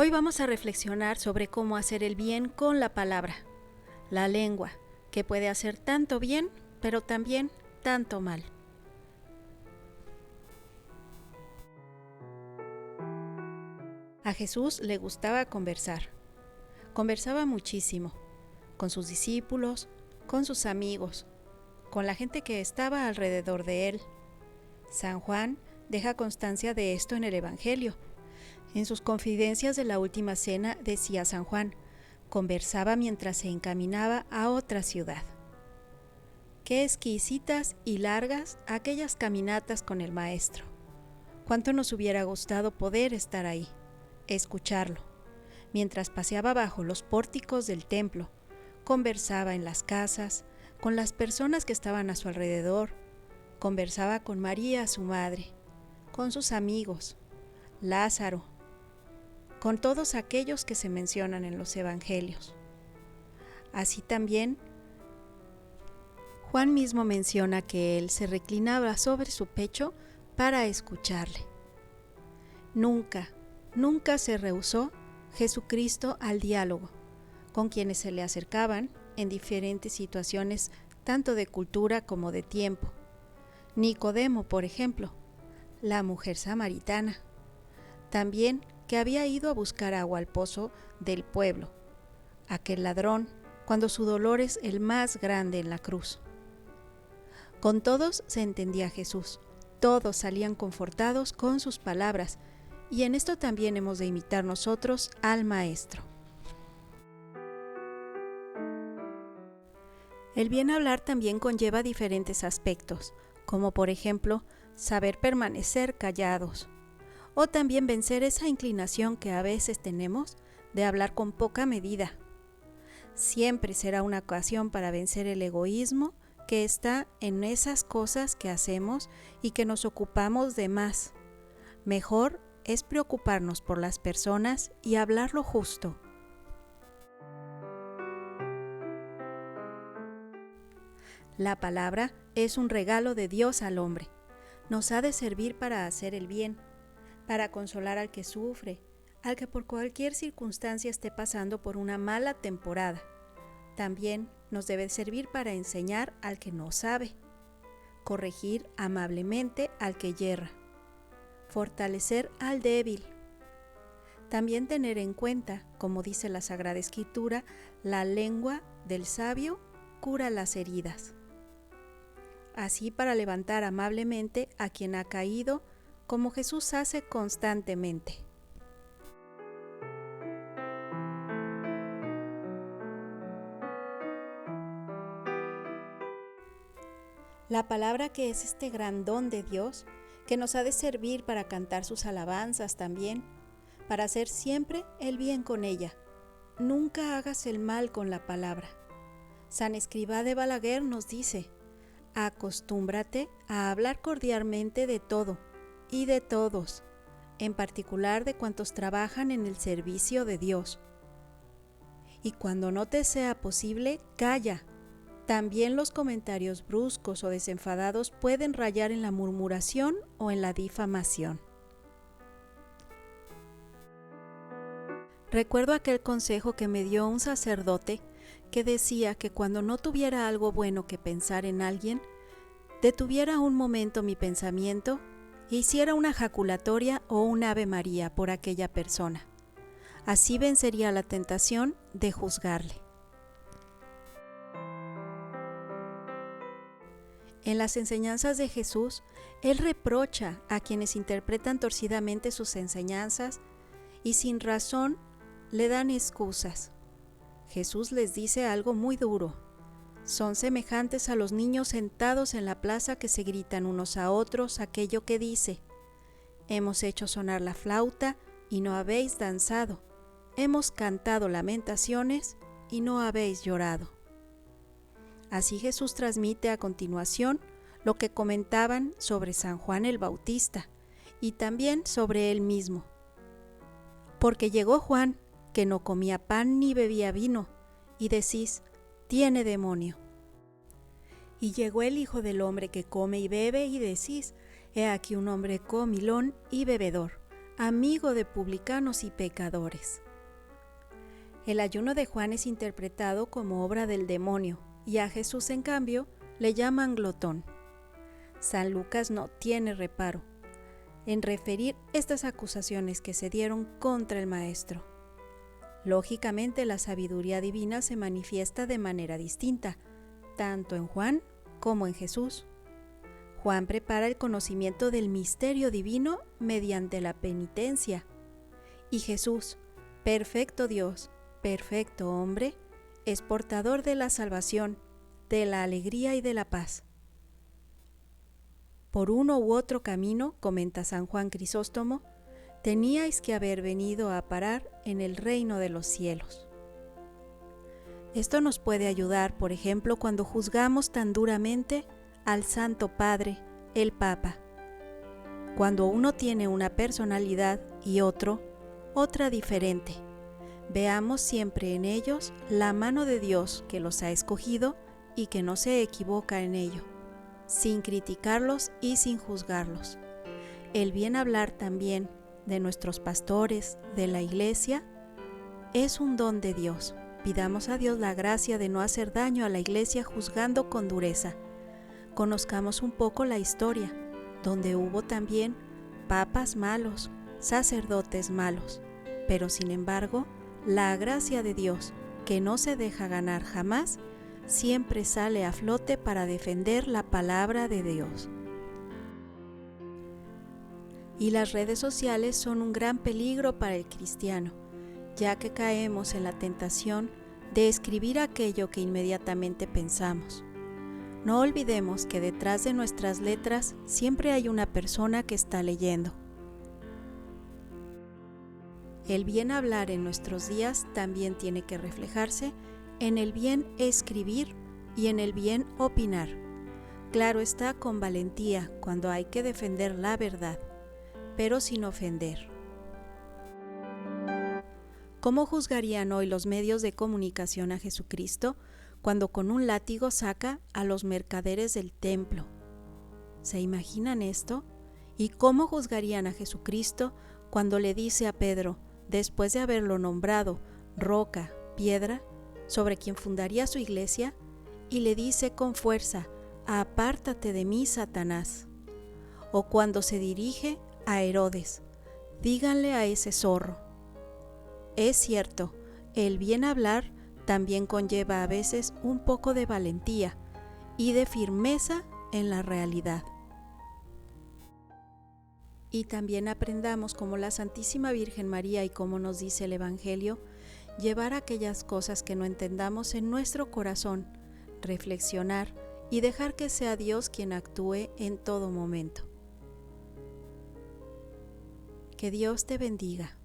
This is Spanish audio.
Hoy vamos a reflexionar sobre cómo hacer el bien con la palabra, la lengua, que puede hacer tanto bien, pero también tanto mal. A Jesús le gustaba conversar. Conversaba muchísimo, con sus discípulos, con sus amigos, con la gente que estaba alrededor de él. San Juan deja constancia de esto en el Evangelio. En sus confidencias de la última cena decía San Juan, conversaba mientras se encaminaba a otra ciudad. Qué exquisitas y largas aquellas caminatas con el Maestro. Cuánto nos hubiera gustado poder estar ahí, escucharlo. Mientras paseaba bajo los pórticos del templo, conversaba en las casas, con las personas que estaban a su alrededor, conversaba con María, su madre, con sus amigos, Lázaro, con todos aquellos que se mencionan en los evangelios. Así también, Juan mismo menciona que él se reclinaba sobre su pecho para escucharle. Nunca se rehusó Jesucristo al diálogo con quienes se le acercaban en diferentes situaciones, tanto de cultura como de tiempo. Nicodemo, por ejemplo, la mujer samaritana, también que había ido a buscar agua al pozo del pueblo, aquel ladrón, cuando su dolor es el más grande en la cruz. Con todos se entendía Jesús, todos salían confortados con sus palabras, y en esto también hemos de imitar nosotros al Maestro. El bien hablar también conlleva diferentes aspectos, como por ejemplo, saber permanecer callados, o también vencer esa inclinación que a veces tenemos de hablar con poca medida. Siempre será una ocasión para vencer el egoísmo que está en esas cosas que hacemos y que nos ocupamos de más. Mejor es preocuparnos por las personas y hablar lo justo. La palabra es un regalo de Dios al hombre. Nos ha de servir para hacer el bien, para consolar al que sufre, al que por cualquier circunstancia esté pasando por una mala temporada. También nos debe servir para enseñar al que no sabe, corregir amablemente al que yerra, fortalecer al débil. También tener en cuenta, como dice la Sagrada Escritura, la lengua del sabio cura las heridas. Así para levantar amablemente a quien ha caído, como Jesús hace constantemente. La palabra, que es este gran don de Dios, que nos ha de servir para cantar sus alabanzas también, para hacer siempre el bien con ella. Nunca hagas el mal con la palabra. San Escrivá de Balaguer nos dice, acostúmbrate a hablar cordialmente de todo y de todos, en particular de cuantos trabajan en el servicio de Dios. Y cuando no te sea posible, calla. También los comentarios bruscos o desenfadados pueden rayar en la murmuración o en la difamación. Recuerdo aquel consejo que me dio un sacerdote que decía que cuando no tuviera algo bueno que pensar en alguien, detuviera un momento mi pensamiento e hiciera una jaculatoria o un Ave María por aquella persona. Así vencería la tentación de juzgarle. En las enseñanzas de Jesús, Él reprocha a quienes interpretan torcidamente sus enseñanzas y sin razón le dan excusas. Jesús les dice algo muy duro. Son semejantes a los niños sentados en la plaza que se gritan unos a otros aquello que dice: hemos hecho sonar la flauta y no habéis danzado, hemos cantado lamentaciones y no habéis llorado. Así Jesús transmite a continuación lo que comentaban sobre San Juan el Bautista y también sobre él mismo. Porque llegó Juan, que no comía pan ni bebía vino, y decís, tiene demonio. Y llegó el Hijo del Hombre, que come y bebe, y decís, he aquí un hombre comilón y bebedor, amigo de publicanos y pecadores. El ayuno de Juan es interpretado como obra del demonio y a Jesús, en cambio, le llaman glotón. San Lucas no tiene reparo en referir estas acusaciones que se dieron contra el Maestro. Lógicamente, la sabiduría divina se manifiesta de manera distinta, tanto en Juan como en Jesús. Juan prepara el conocimiento del misterio divino mediante la penitencia, y Jesús, perfecto Dios, perfecto hombre, es portador de la salvación, de la alegría y de la paz. Por uno u otro camino, comenta San Juan Crisóstomo, teníais que haber venido a parar en el reino de los cielos. Esto nos puede ayudar, por ejemplo, cuando juzgamos tan duramente al Santo Padre, el Papa. Cuando uno tiene una personalidad y otro, otra diferente, veamos siempre en ellos la mano de Dios que los ha escogido y que no se equivoca en ello, sin criticarlos y sin juzgarlos. El bien hablar también de nuestros pastores, de la Iglesia, es un don de Dios. Pidamos a Dios la gracia de no hacer daño a la Iglesia juzgando con dureza. Conozcamos un poco la historia, donde hubo también papas malos, sacerdotes malos, pero sin embargo, la gracia de Dios, que no se deja ganar jamás, siempre sale a flote para defender la palabra de Dios. Y las redes sociales son un gran peligro para el cristiano, ya que caemos en la tentación de escribir aquello que inmediatamente pensamos. No olvidemos que detrás de nuestras letras siempre hay una persona que está leyendo. El bien hablar en nuestros días también tiene que reflejarse en el bien escribir y en el bien opinar. Claro está, con valentía cuando hay que defender la verdad, pero sin ofender. ¿Cómo juzgarían hoy los medios de comunicación a Jesucristo cuando con un látigo saca a los mercaderes del templo? ¿Se imaginan esto? ¿Y cómo juzgarían a Jesucristo cuando le dice a Pedro, después de haberlo nombrado roca, piedra, sobre quien fundaría su iglesia, y le dice con fuerza, apártate de mí, Satanás? O cuando se dirige a Herodes, díganle a ese zorro. Es cierto, el bien hablar también conlleva a veces un poco de valentía y de firmeza en la realidad. Y también aprendamos, como la Santísima Virgen María y como nos dice el Evangelio, llevar aquellas cosas que no entendamos en nuestro corazón, reflexionar y dejar que sea Dios quien actúe en todo momento. Que Dios te bendiga.